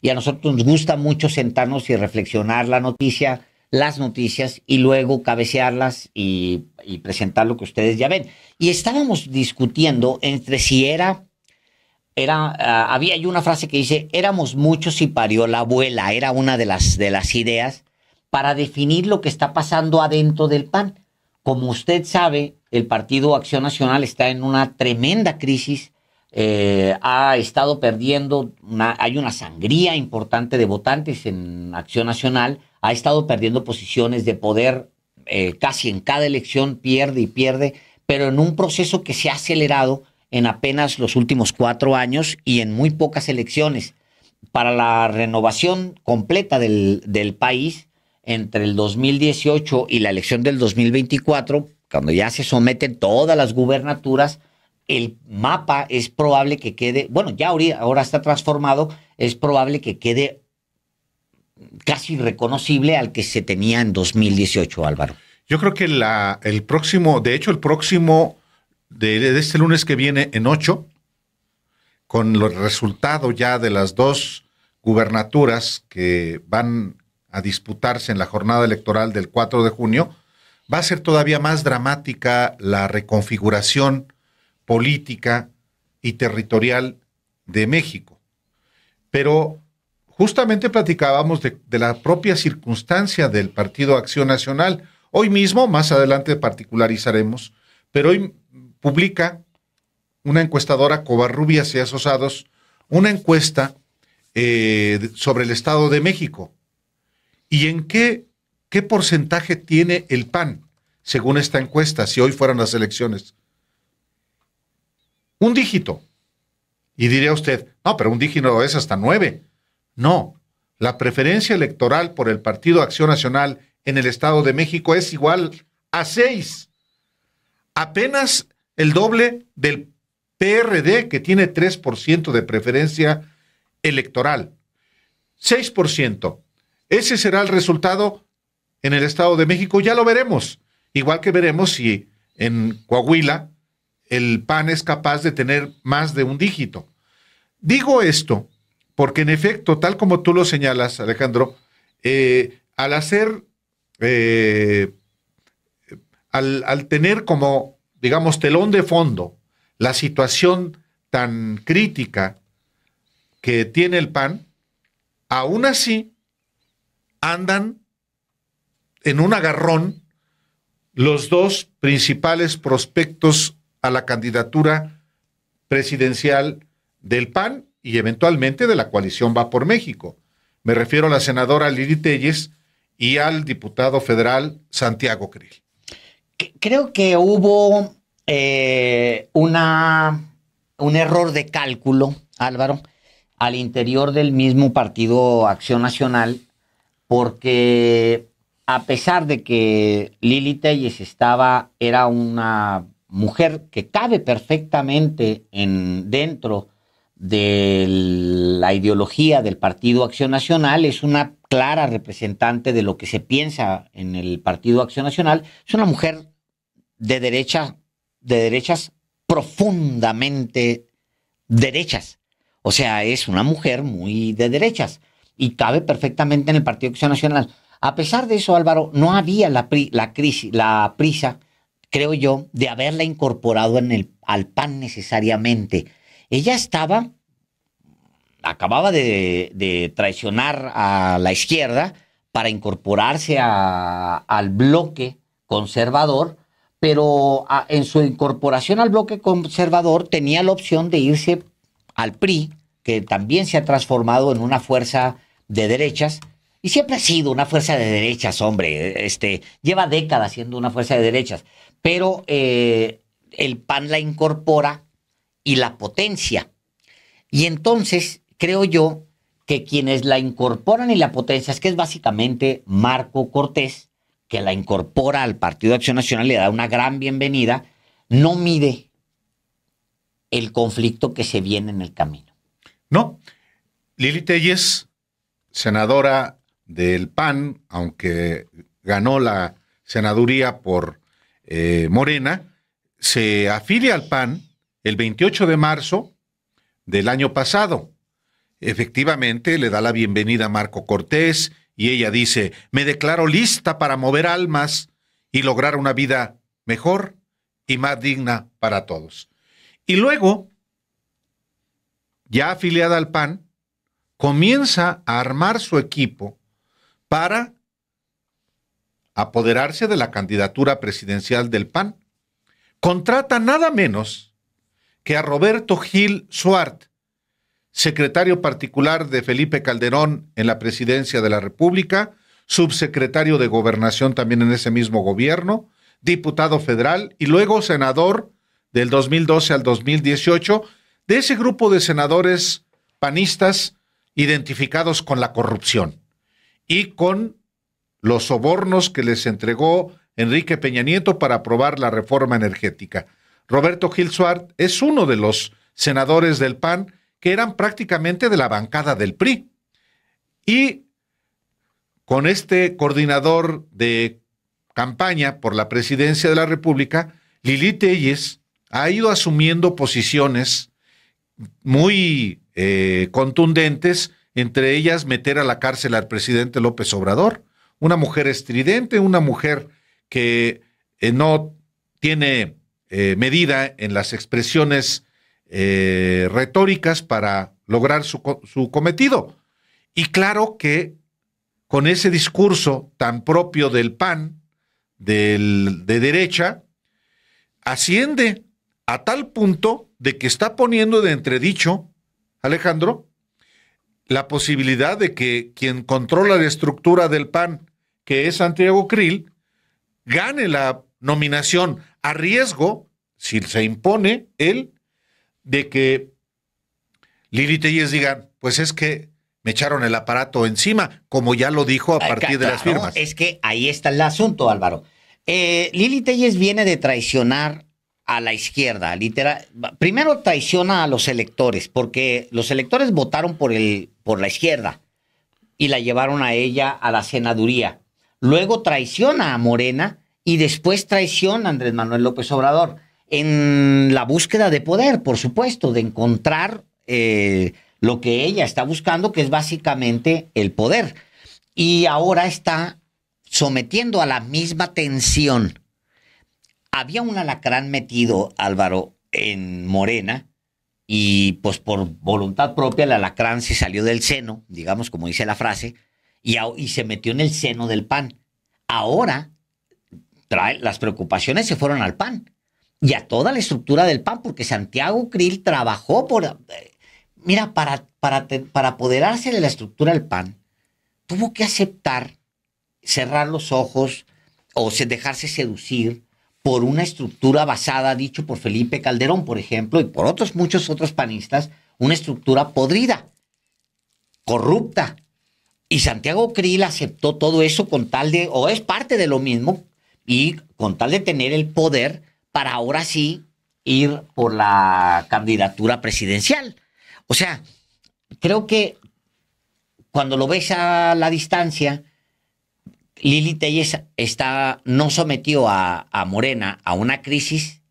Y a nosotros nos gusta mucho sentarnos y reflexionar las noticias y luego cabecearlas y presentar lo que ustedes ya ven. Y estábamos discutiendo entre si había hay una frase que dice, éramos muchos y parió la abuela, era una de las ideas para definir lo que está pasando adentro del PAN. Como usted sabe, el Partido Acción Nacional está en una tremenda crisis, ha estado perdiendo, hay una sangría importante de votantes en Acción Nacional, ha estado perdiendo posiciones de poder, casi en cada elección pierde y pierde, pero en un proceso que se ha acelerado en apenas los últimos 4 años y en muy pocas elecciones. Para la renovación completa del país, entre el 2018 y la elección del 2024, cuando ya se someten todas las gubernaturas, el mapa es probable que quede, bueno, ya ahora está transformado, es probable que quede casi reconocible al que se tenía en 2018, Álvaro. Yo creo que el próximo, de hecho, el próximo de este lunes que viene en 8, con los resultados ya de las dos gubernaturas que van a disputarse en la jornada electoral del 4 de junio, va a ser todavía más dramática la reconfiguración política y territorial de México. Pero justamente platicábamos de la propia circunstancia del Partido Acción Nacional. Hoy mismo, más adelante particularizaremos, pero hoy publica una encuestadora, Covarrubias y Asociados, una encuesta sobre el Estado de México. ¿Y en qué porcentaje tiene el PAN, según esta encuesta, si hoy fueran las elecciones? Un dígito. Y diría usted, no, pero un dígito es hasta 9. No, la preferencia electoral por el Partido Acción Nacional en el Estado de México es igual a 6. Apenas el doble del PRD, que tiene 3% de preferencia electoral. 6%. Ese será el resultado en el Estado de México, ya lo veremos. Igual que veremos si en Coahuila el PAN es capaz de tener más de un dígito. Digo esto porque, en efecto, tal como tú lo señalas, Alejandro, al hacer, al tener como, digamos, telón de fondo la situación tan crítica que tiene el PAN, aún así andan en un agarrón los dos principales prospectos a la candidatura presidencial del PAN y eventualmente de la coalición Va por México. Me refiero a la senadora Lili Téllez y al diputado federal Santiago Krill. Creo que hubo un error de cálculo, Álvaro, al interior del mismo Partido Acción Nacional, porque a pesar de que Lili Téllez era una mujer que cabe perfectamente dentro de la ideología del Partido Acción Nacional, es una clara representante de lo que se piensa en el Partido Acción Nacional, es una mujer de derechas profundamente derechas. O sea, es una mujer muy de derechas y cabe perfectamente en el Partido Acción Nacional. A pesar de eso, Álvaro, no había la prisa, creo yo, de haberla incorporado al PAN necesariamente. Ella acababa de traicionar a la izquierda para incorporarse al bloque conservador, pero en su incorporación al bloque conservador tenía la opción de irse al PRI, que también se ha transformado en una fuerza de derechas, y siempre ha sido una fuerza de derechas, hombre, lleva décadas siendo una fuerza de derechas, pero el PAN la incorpora y la potencia. Y entonces creo yo que quienes la incorporan y la potencian, es que es básicamente Marco Cortés, que la incorpora al Partido de Acción Nacional, le da una gran bienvenida, no mide el conflicto que se viene en el camino. No, Lili Téllez, senadora del PAN, aunque ganó la senaduría por Morena, se afilia al PAN el 28 de marzo del año pasado. Efectivamente, le da la bienvenida a Marco Cortés y ella dice, me declaro lista para mover almas y lograr una vida mejor y más digna para todos. Y luego, ya afiliada al PAN, comienza a armar su equipo para apoderarse de la candidatura presidencial del PAN. Contrata nada menos que a Roberto Gil Suart, secretario particular de Felipe Calderón en la presidencia de la República, subsecretario de Gobernación también en ese mismo gobierno, diputado federal y luego senador del 2012 al 2018, de ese grupo de senadores panistas identificados con la corrupción y con los sobornos que les entregó Enrique Peña Nieto para aprobar la reforma energética. Roberto Gil Suart es uno de los senadores del PAN que eran prácticamente de la bancada del PRI. Y con este coordinador de campaña por la presidencia de la República, Lili Téllez ha ido asumiendo posiciones muy contundentes, entre ellas meter a la cárcel al presidente López Obrador, una mujer estridente, una mujer que no tiene medida en las expresiones retóricas para lograr su cometido. Y claro que con ese discurso tan propio del PAN, de derecha, asciende a tal punto de que está poniendo de entredicho, Alejandro, la posibilidad de que quien controla la estructura del PAN, que es Santiago Krill, gane la nominación a riesgo, si se impone él, de que Lili Téllez diga, pues es que me echaron el aparato encima, como ya lo dijo a partir de las firmas. Es que ahí está el asunto, Álvaro. Lili Téllez viene de traicionar a la izquierda, literal. Primero traiciona a los electores, porque los electores votaron por la izquierda y la llevaron a ella a la senaduría. Luego traiciona a Morena y después traiciona a Andrés Manuel López Obrador en la búsqueda de poder, por supuesto, de encontrar lo que ella está buscando, que es básicamente el poder. Y ahora está sometiendo a la misma tensión. Había un alacrán metido, Álvaro, en Morena, y pues por voluntad propia el alacrán se salió del seno, digamos, como dice la frase, y se metió en el seno del PAN. Ahora las preocupaciones se fueron al PAN y a toda la estructura del PAN, porque Santiago Krill trabajó mira, para apoderarse de la estructura del PAN, tuvo que aceptar cerrar los ojos o dejarse seducir por una estructura basada, dicho por Felipe Calderón, por ejemplo, y por muchos otros panistas, una estructura podrida, corrupta. Y Santiago Krill aceptó todo eso con tal de, o es parte de lo mismo, y con tal de tener el poder para ahora sí ir por la candidatura presidencial. O sea, creo que cuando lo ves a la distancia, Lili Téllez no sometió a Morena a una crisis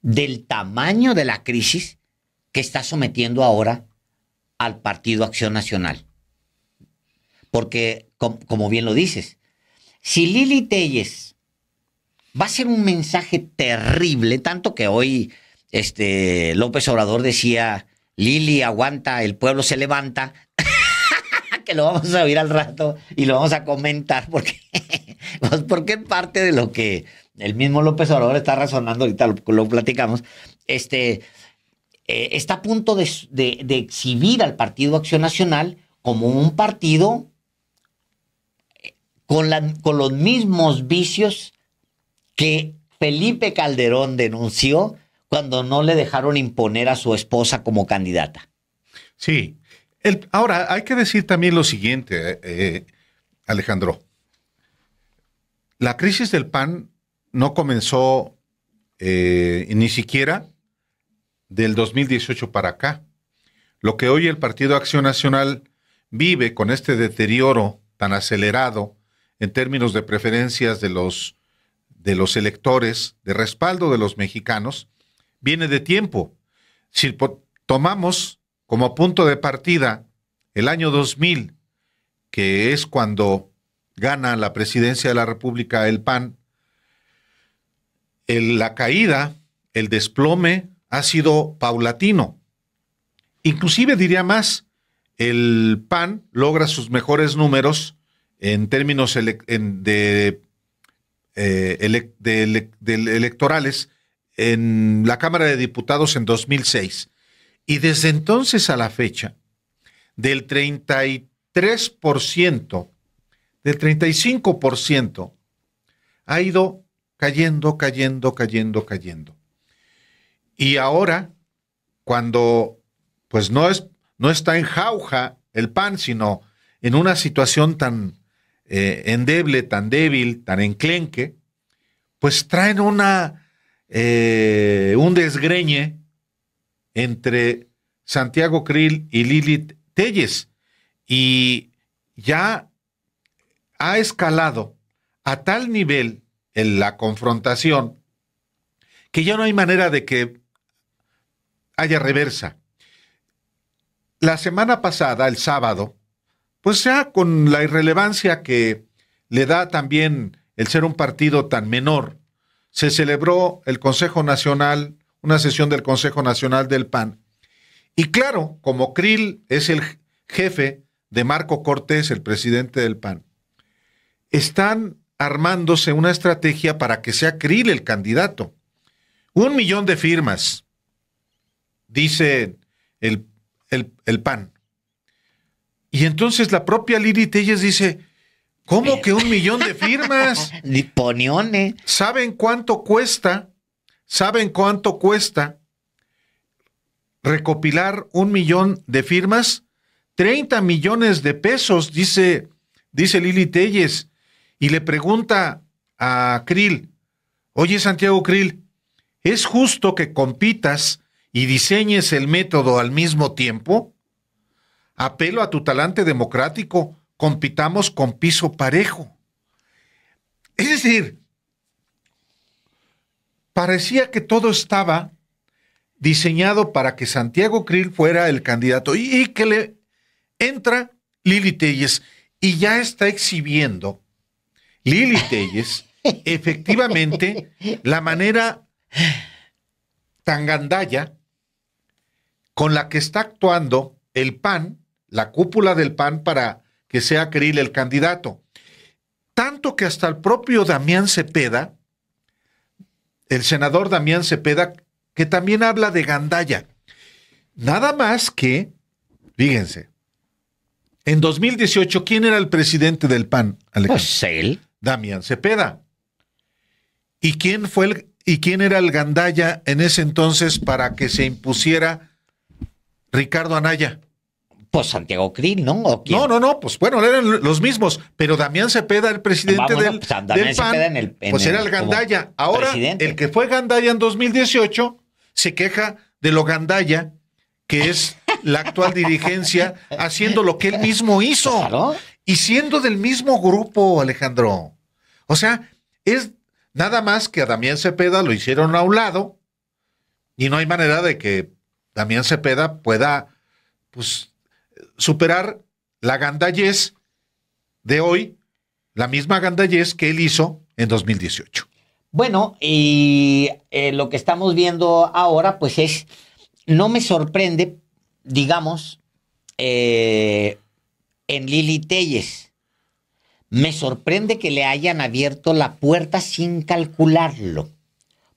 del tamaño de la crisis que está sometiendo ahora al Partido Acción Nacional. Porque, como bien lo dices, si Lili Téllez va a ser un mensaje terrible, tanto que hoy López Obrador decía, Lili aguanta, el pueblo se levanta, que lo vamos a oír al rato y lo vamos a comentar porque es parte de lo que el mismo López Obrador está razonando, ahorita lo platicamos, está a punto de exhibir al Partido Acción Nacional como un partido con los mismos vicios que Felipe Calderón denunció cuando no le dejaron imponer a su esposa como candidata. Sí. Ahora, hay que decir también lo siguiente, Alejandro. La crisis del PAN no comenzó ni siquiera del 2018 para acá. Lo que hoy el Partido Acción Nacional vive con este deterioro tan acelerado en términos de preferencias de los electores, de respaldo de los mexicanos, viene de tiempo. Si tomamos como punto de partida el año 2000, que es cuando gana la presidencia de la República el PAN, la caída, el desplome ha sido paulatino. Inclusive diría más, el PAN logra sus mejores números en términos electorales en la Cámara de Diputados en 2006. Y desde entonces a la fecha, del 33%, del 35%, ha ido cayendo. Y ahora, cuando pues no está en jauja el PAN, sino en una situación tan endeble, tan débil, tan enclenque, pues traen un desgreñe entre Santiago Krill y Lili Téllez, y ya ha escalado a tal nivel en la confrontación que ya no hay manera de que haya reversa. La semana pasada, el sábado, pues ya con la irrelevancia que le da también el ser un partido tan menor, se celebró el Consejo Nacional, una sesión del Consejo Nacional del PAN. Y claro, como Krill es el jefe de Marco Cortés, el presidente del PAN, están armándose una estrategia para que sea Krill el candidato. 1 millón de firmas, dice el PAN. Y entonces la propia Lili Téllez dice, ¿cómo que 1 millón de firmas? Ponione. ¿Saben cuánto cuesta? Recopilar 1 millón de firmas? 30 millones de pesos, dice Lili Téllez. Y le pregunta a Krill, oye Santiago Krill, ¿es justo que compitas y diseñes el método al mismo tiempo? Apelo a tu talante democrático, compitamos con piso parejo. Es decir, parecía que todo estaba diseñado para que Santiago Krill fuera el candidato y que le entra Lili Téllez y ya está exhibiendo Lili Téllez efectivamente la manera tan gandalla con la que está actuando el PAN, la cúpula del PAN, para que sea Krill el candidato. Tanto que hasta el propio Damián Cepeda, el senador Damián Cepeda, que también habla de gandalla. Nada más que, fíjense, en 2018, ¿quién era el presidente del PAN, Alejandro? Pues él. Damián Cepeda. ¿Y quién era el gandalla en ese entonces para que se impusiera Ricardo Anaya? Pues Santiago Krill, ¿no? ¿O quién? No, pues bueno, eran los mismos, pero Damián Cepeda, el presidente del PAN, pues era el gandalla. Ahora, presidente. El que fue gandalla en 2018 se queja de lo gandalla que es la actual dirigencia, haciendo lo que él mismo hizo. Claro. Y siendo del mismo grupo, Alejandro. O sea, es nada más que a Damián Cepeda lo hicieron a un lado y no hay manera de que Damián Cepeda pueda, pues, superar la gandallez de hoy, la misma gandallez que él hizo en 2018. Bueno, y lo que estamos viendo ahora, pues no me sorprende, digamos, en Lili Téllez. Me sorprende que le hayan abierto la puerta sin calcularlo,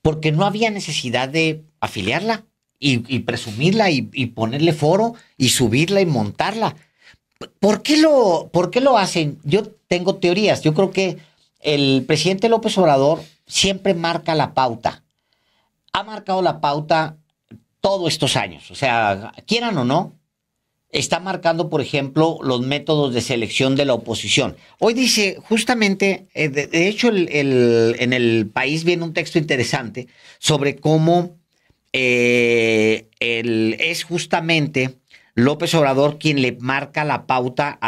porque no había necesidad de afiliarla y presumirla y ponerle foro y subirla y montarla. ¿Por qué lo hacen? Yo tengo teorías. Yo creo que el presidente López Obrador siempre marca la pauta. Ha marcado la pauta todos estos años. O sea, quieran o no, está marcando, por ejemplo, los métodos de selección de la oposición. Hoy dice, justamente, de hecho, en el País viene un texto interesante sobre cómo es justamente López Obrador quien le marca la pauta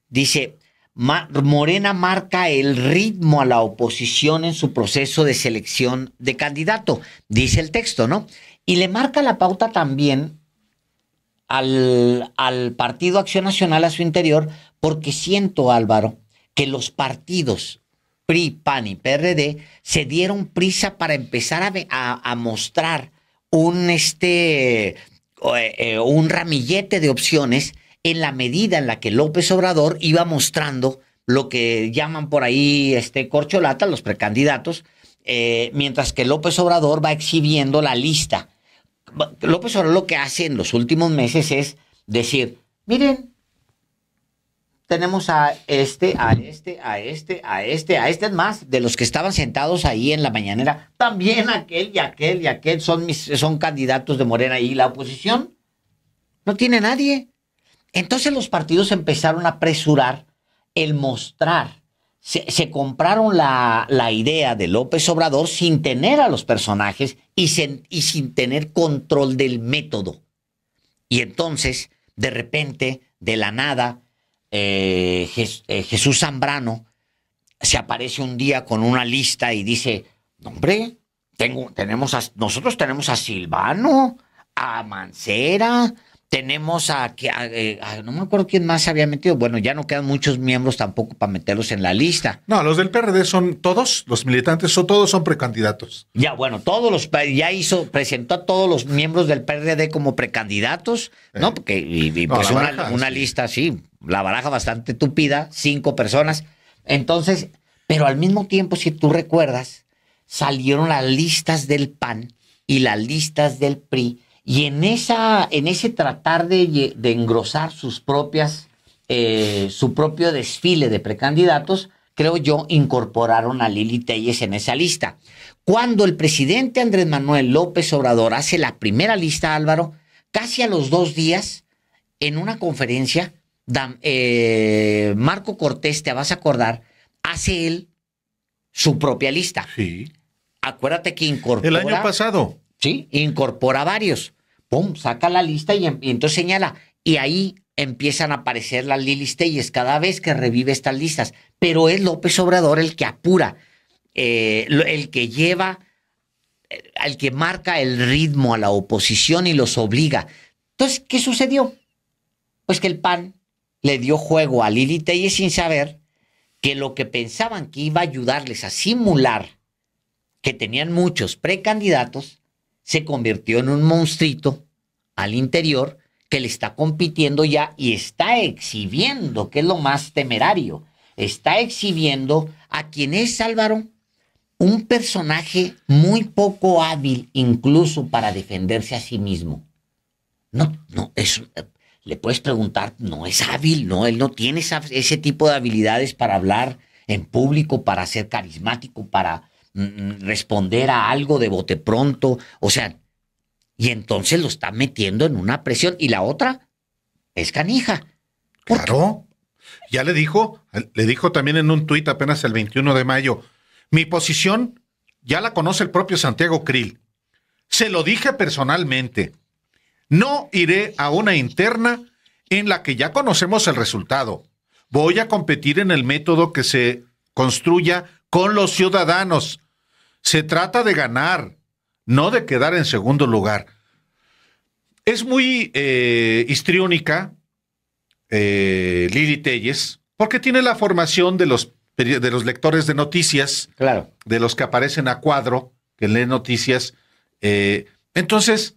dice, Morena marca el ritmo a la oposición en su proceso de selección de candidato, dice el texto, ¿no? Y le marca la pauta también al Partido Acción Nacional a su interior, porque siento, Álvaro, que los partidos PRI, PAN y PRD se dieron prisa para empezar a mostrar un ramillete de opciones en la medida en la que López Obrador iba mostrando lo que llaman por ahí corcholata, los precandidatos, mientras que López Obrador va exhibiendo la lista. López Obrador lo que hace en los últimos meses es decir, miren, tenemos a este más, de los que estaban sentados ahí en la mañanera, también aquel y aquel son candidatos de Morena, y la oposición no tiene nadie. Entonces los partidos empezaron a apresurar el mostrar. Se compraron la idea de López Obrador sin tener a los personajes y sin tener control del método. Y entonces, de repente, de la nada, Jesús Zambrano se aparece un día con una lista y dice, hombre, nosotros tenemos a Silvano, a Mancera, tenemos no me acuerdo quién más se había metido. Bueno, ya no quedan muchos miembros tampoco para meterlos en la lista. No, los del PRD son todos, los militantes todos son precandidatos. Ya, bueno, presentó a todos los miembros del PRD como precandidatos, ¿no? Porque pues una lista así, la baraja bastante tupida, 5 personas. Entonces, pero al mismo tiempo, si tú recuerdas, salieron las listas del PAN y las listas del PRI. Y en ese tratar de engrosar su propio desfile de precandidatos, creo yo, incorporaron a Lili Téllez en esa lista. Cuando el presidente Andrés Manuel López Obrador hace la primera lista, Álvaro, casi a los 2 días, en una conferencia, Marco Cortés, te vas a acordar, hace él su propia lista. Sí. Acuérdate que incorpora... El año pasado. Sí, incorpora varios. Pum, saca la lista y entonces señala. Y ahí empiezan a aparecer las Lilis Téllez cada vez que revive estas listas. Pero es López Obrador el que apura, el que lleva, el que marca el ritmo a la oposición y los obliga. Entonces, ¿qué sucedió? Pues que el PAN le dio juego a Lili Téllez sin saber que lo que pensaban que iba a ayudarles a simular que tenían muchos precandidatos, se convirtió en un monstruito al interior que le está compitiendo ya y está exhibiendo, que es lo más temerario, está exhibiendo a quien es, Álvaro, un personaje muy poco hábil incluso para defenderse a sí mismo. Le puedes preguntar, no es hábil, no, él no tiene ese tipo de habilidades para hablar en público, para ser carismático, para responder a algo de bote pronto, o sea, y entonces lo está metiendo en una presión. Y la otra es canija. Claro, ya le dijo también en un tuit apenas el 21 de mayo, mi posición ya la conoce el propio Santiago Krill, se lo dije personalmente, no iré a una interna en la que ya conocemos el resultado, voy a competir en el método que se construya con los ciudadanos. Se trata de ganar, no de quedar en segundo lugar. Es muy histriónica Lili Téllez, porque tiene la formación de los lectores de noticias, claro, de los que aparecen a cuadro, que leen noticias. Entonces,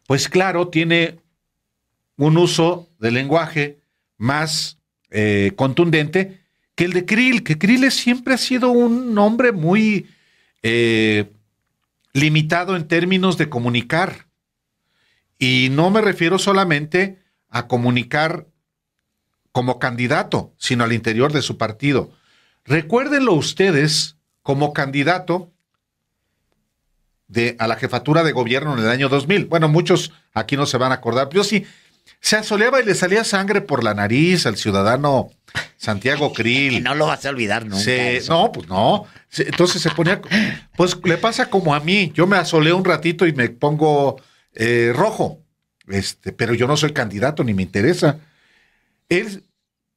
pues claro, tiene un uso del lenguaje más contundente que el de Krill, que Krill siempre ha sido un hombre muy limitado en términos de comunicar. Y no me refiero solamente a comunicar como candidato, sino al interior de su partido. Recuérdenlo ustedes como candidato a la jefatura de gobierno en el año 2000. Bueno, muchos aquí no se van a acordar, pero sí, se asoleaba y le salía sangre por la nariz al ciudadano Santiago Krill. No lo vas a olvidar nunca. No, pues no. Entonces se ponía, pues le pasa como a mí. Yo me asoleo un ratito y me pongo rojo. Pero yo no soy candidato ni me interesa.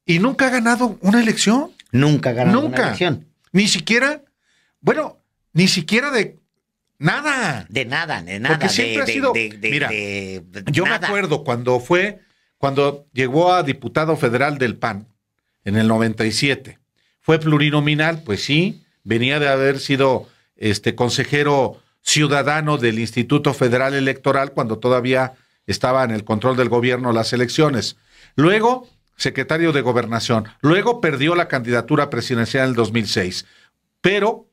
Y nunca ha ganado una elección. Nunca ha ganado una elección. Ni siquiera, bueno, ni siquiera de Nada. De nada, de nada. Porque siempre ha sido... Mira, yo nada. me acuerdo cuando llegó a diputado federal del PAN, en el 97. Fue plurinominal, pues sí, venía de haber sido consejero ciudadano del Instituto Federal Electoral cuando todavía estaba en el control del gobierno las elecciones. Luego, secretario de Gobernación. Luego perdió la candidatura presidencial en el 2006. Pero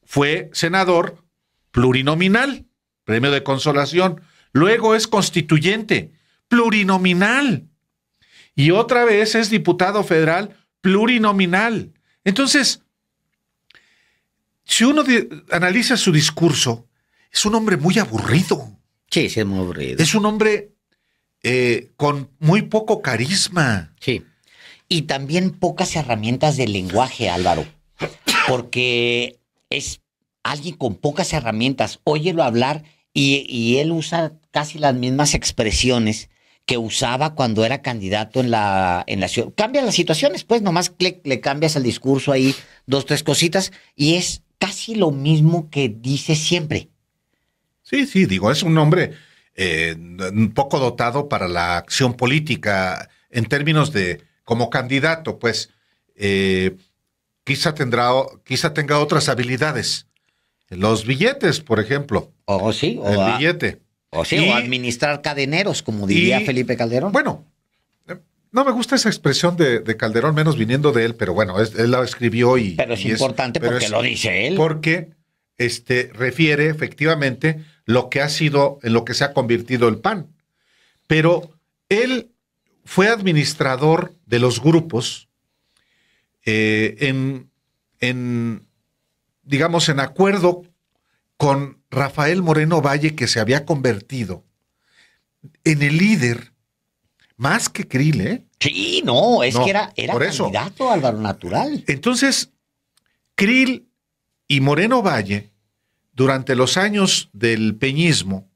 fue senador plurinominal, premio de consolación. Luego es constituyente, plurinominal. Y otra vez es diputado federal plurinominal. Entonces, si uno analiza su discurso, es un hombre muy aburrido. Sí, sí, es muy aburrido. Es un hombre con muy poco carisma. Sí. Y también pocas herramientas de lenguaje, Álvaro. Porque es alguien con pocas herramientas. Óyelo hablar y él usa casi las mismas expresiones que usaba cuando era candidato en la ciudad. Cambia las situaciones, pues nomás le cambias el discurso ahí, 2, 3 cositas, y es casi lo mismo que dice siempre. Sí, digo, es un hombre un poco dotado para la acción política en términos de como candidato, pues quizá tenga otras habilidades. Los billetes, por ejemplo. Sí, el billete. O administrar cadeneros, como diría Felipe Calderón. Bueno, no me gusta esa expresión de Calderón, menos viniendo de él, pero bueno, él la escribió y... Pero es importante porque lo dice él. Porque refiere efectivamente lo que ha sido, en lo que se ha convertido el PAN. Pero él fue administrador de los grupos digamos, en acuerdo con Rafael Moreno Valle, que se había convertido en el líder, más que Krill, ¿eh? Sí, no, es que era candidato, Álvaro, natural. Entonces, Krill y Moreno Valle, durante los años del peñismo,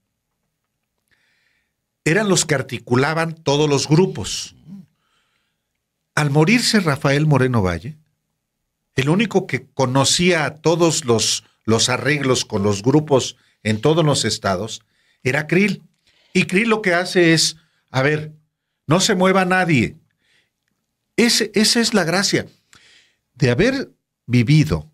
eran los que articulaban todos los grupos. Al morirse Rafael Moreno Valle, el único que conocía todos los arreglos con los grupos en todos los estados era Krill. Y Krill lo que hace es, a ver, no se mueva nadie. Esa es la gracia de haber vivido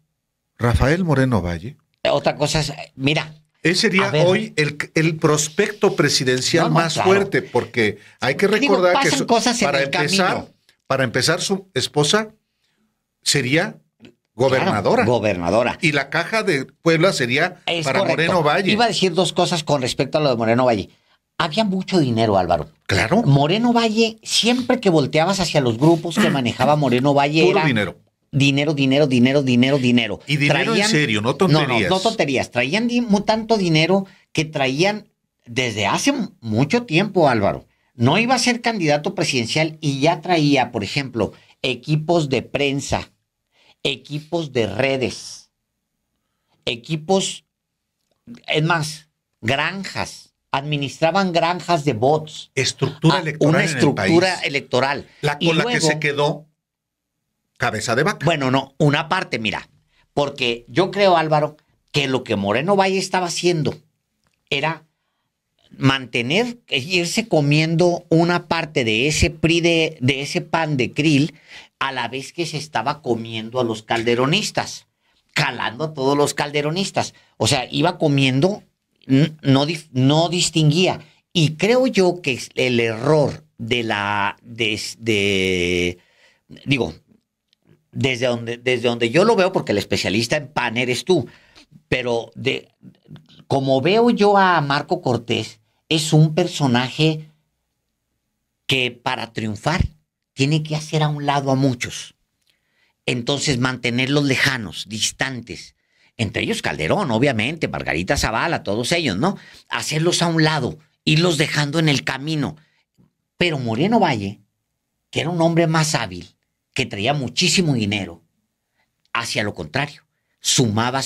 Rafael Moreno Valle. Otra cosa es, mira. Ese sería hoy el prospecto presidencial más fuerte, porque hay que recordar que para empezar su esposa sería gobernadora. Claro, gobernadora. Y la caja de Puebla sería para correcto. Moreno Valle. Iba a decir 2 cosas con respecto a lo de Moreno Valle. Había mucho dinero, Álvaro. Claro. Moreno Valle, siempre que volteabas hacia los grupos que manejaba Moreno Valle, puro era dinero. Dinero. Y dinero en serio, no tonterías. No tonterías. Traían tanto dinero que traían desde hace mucho tiempo, Álvaro. No iba a ser candidato presidencial y ya traía, por ejemplo, equipos de prensa, equipos de redes, equipos, es más, granjas. Administraban granjas de bots. Estructura electoral. Una estructura electoral. Con la que se quedó cabeza de vaca. Bueno, no, una parte, mira. Porque yo creo, Álvaro, que lo que Moreno Valle estaba haciendo era mantener, irse comiendo una parte de ese PRI, de ese PAN de Krill, a la vez que se estaba comiendo a los calderonistas, calando a todos los calderonistas. O sea, iba comiendo, no distinguía. Y creo yo que el error desde donde yo lo veo, porque el especialista en PAN eres tú, pero como veo yo a Marco Cortés, es un personaje que para triunfar tiene que hacer a un lado a muchos. Entonces mantenerlos lejanos, distantes. Entre ellos Calderón, obviamente, Margarita Zavala, todos ellos, ¿no? Hacerlos a un lado, irlos dejando en el camino. Pero Moreno Valle, que era un hombre más hábil, que traía muchísimo dinero, hacia lo contrario. Sumaba.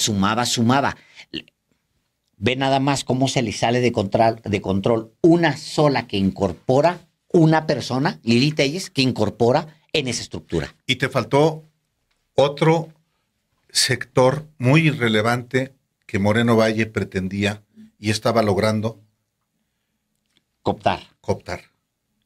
Ve nada más cómo se le sale de control una sola que incorpora, una persona, Lili Telles, que incorpora en esa estructura. Y te faltó otro sector muy irrelevante que Moreno Valle pretendía y estaba logrando Cooptar. cooptar?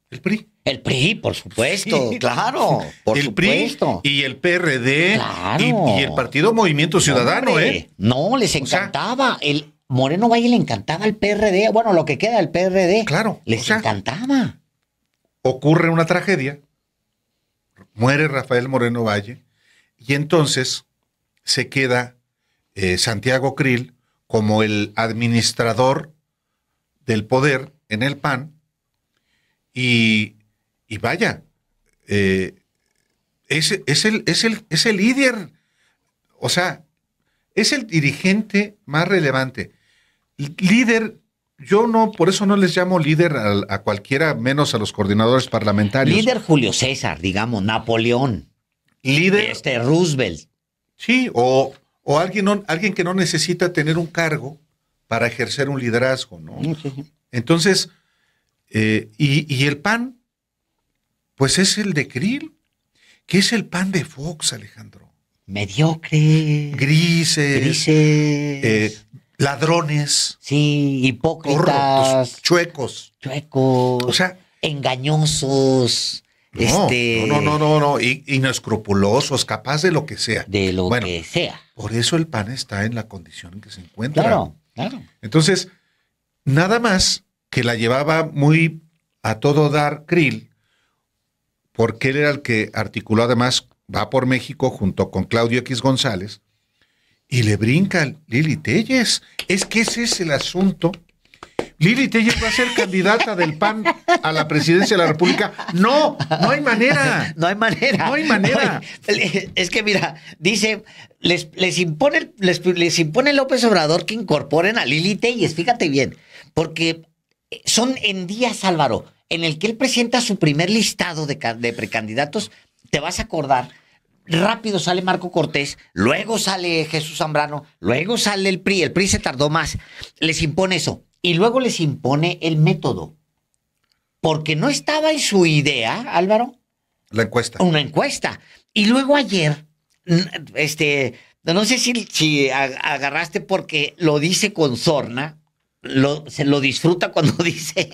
El PRI. El PRI, por supuesto, Sí. claro, por el supuesto. PRI y el PRD Claro. y el Partido Movimiento Ciudadano, Hombre, no, les O sea, encantaba. El Moreno Valle le encantaba el PRD. Bueno, lo que queda del PRD. Claro, Les o sea, encantaba. Ocurre una tragedia, muere Rafael Moreno Valle y entonces se queda Santiago Krill como el administrador del poder en el PAN y vaya, es el líder, o sea, es el dirigente más relevante. Líder, yo no, por eso no les llamo líder a cualquiera, menos a los coordinadores parlamentarios. Líder Julio César, digamos, Napoleón, Líder, Roosevelt. sí, o alguien que no necesita tener un cargo para ejercer un liderazgo, ¿no? Sí. Entonces, y el PAN, pues es el de Krill, que es el PAN de Fox, Alejandro. Mediocre. Grises, ladrones, Sí, hipócritas. corruptos, chuecos. Chuecos. O sea, engañosos. no, inescrupulosos, capaz de lo que sea. De lo Bueno, que sea. por eso el PAN está en la condición en que se encuentra. Claro, claro. Entonces, nada más que la llevaba muy a todo dar Krill, porque él era el que articuló, además, Va por México junto con Claudio X González, y le brinca Lili Téllez. Es que ese es el asunto. Lili Téllez va a ser candidata del PAN a la presidencia de la República. No hay manera. No hay manera. No hay manera. Es que mira, dice, les impone López Obrador que incorporen a Lili Téllez, fíjate bien, porque son en días, Álvaro, en el que él presenta su primer listado de precandidatos, te vas a acordar, rápido sale Marco Cortés, luego sale Jesús Zambrano, luego sale el PRI se tardó más, les impone eso, y luego les impone el método, porque no estaba en su idea, Álvaro, La encuesta. una encuesta. Y luego ayer, no sé si agarraste porque lo dice con sorna, se lo disfruta cuando dice,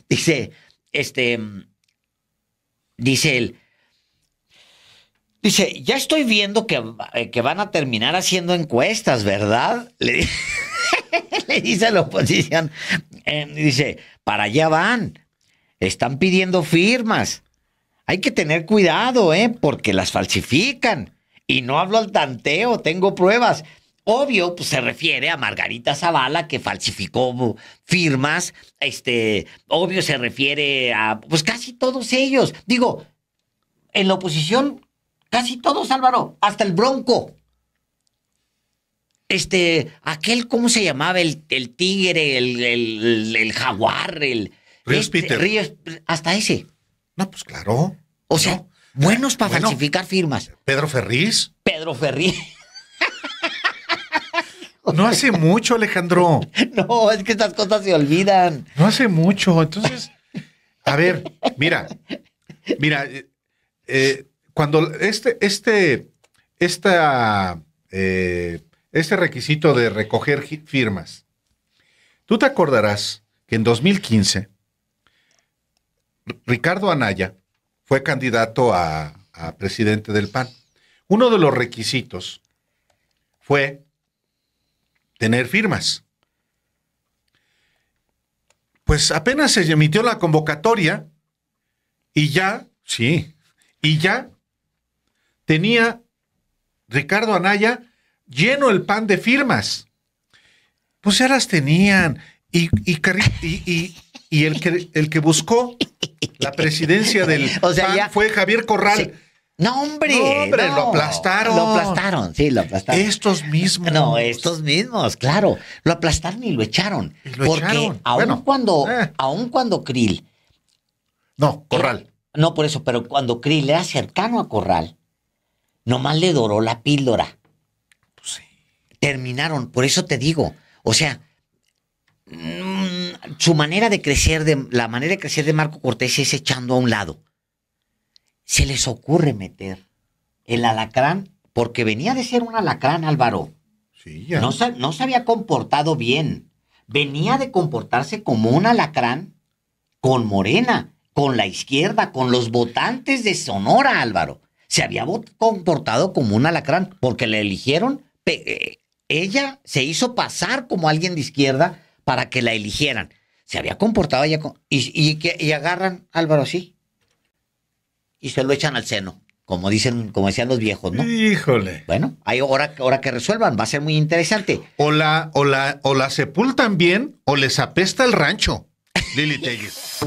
dice él, ya estoy viendo que van a terminar haciendo encuestas, ¿verdad? Le dice a la oposición, dice, para allá van, están pidiendo firmas. Hay que tener cuidado, porque las falsifican. Y no hablo al tanteo, tengo pruebas. Obvio, pues se refiere a Margarita Zavala, que falsificó firmas. Obvio se refiere a, pues casi todos ellos. Digo, en la oposición, casi todos, Álvaro, hasta el Bronco. Aquel, ¿cómo se llamaba? El tigre, el jaguar, Ríos Peter. Hasta ese. No, pues claro. O sea, no. buenos para falsificar firmas. Pedro Ferriz. Pedro Ferriz. No hace mucho, Alejandro. No, es que estas cosas se olvidan. No hace mucho. Entonces, a ver, mira, cuando este requisito de recoger firmas, tú te acordarás que en 2015 Ricardo Anaya fue candidato a presidente del PAN. Uno de los requisitos fue tener firmas. Pues apenas se emitió la convocatoria y ya tenía Ricardo Anaya lleno el PAN de firmas. Pues ya las tenían. Y el que buscó la presidencia del PAN fue Javier Corral. Sí. No, hombre, lo aplastaron. Lo aplastaron, sí, lo aplastaron. Estos mismos. No, estos mismos, claro. Lo aplastaron y lo echaron. Porque aun cuando Krill. No, Corral. No, por eso, pero cuando Krill era cercano a Corral, nomás le doró la píldora. Pues sí. Terminaron, por eso te digo, o sea, su manera de crecer, la manera de crecer de Marco Cortés es echando a un lado. Se les ocurre meter el alacrán, porque venía de ser un alacrán, Álvaro. Sí, ya. No se había comportado bien. Venía de comportarse como un alacrán con Morena, con la izquierda, con los votantes de Sonora, Álvaro. Se había comportado como un alacrán porque le eligieron. Ella se hizo pasar como alguien de izquierda para que la eligieran. Se había comportado ella y agarran Álvaro así y se lo echan al seno, como decían los viejos, ¿no? Híjole. Bueno, hay hora que resuelvan, va a ser muy interesante. O la sepultan bien o les apesta el rancho, Lili Telles.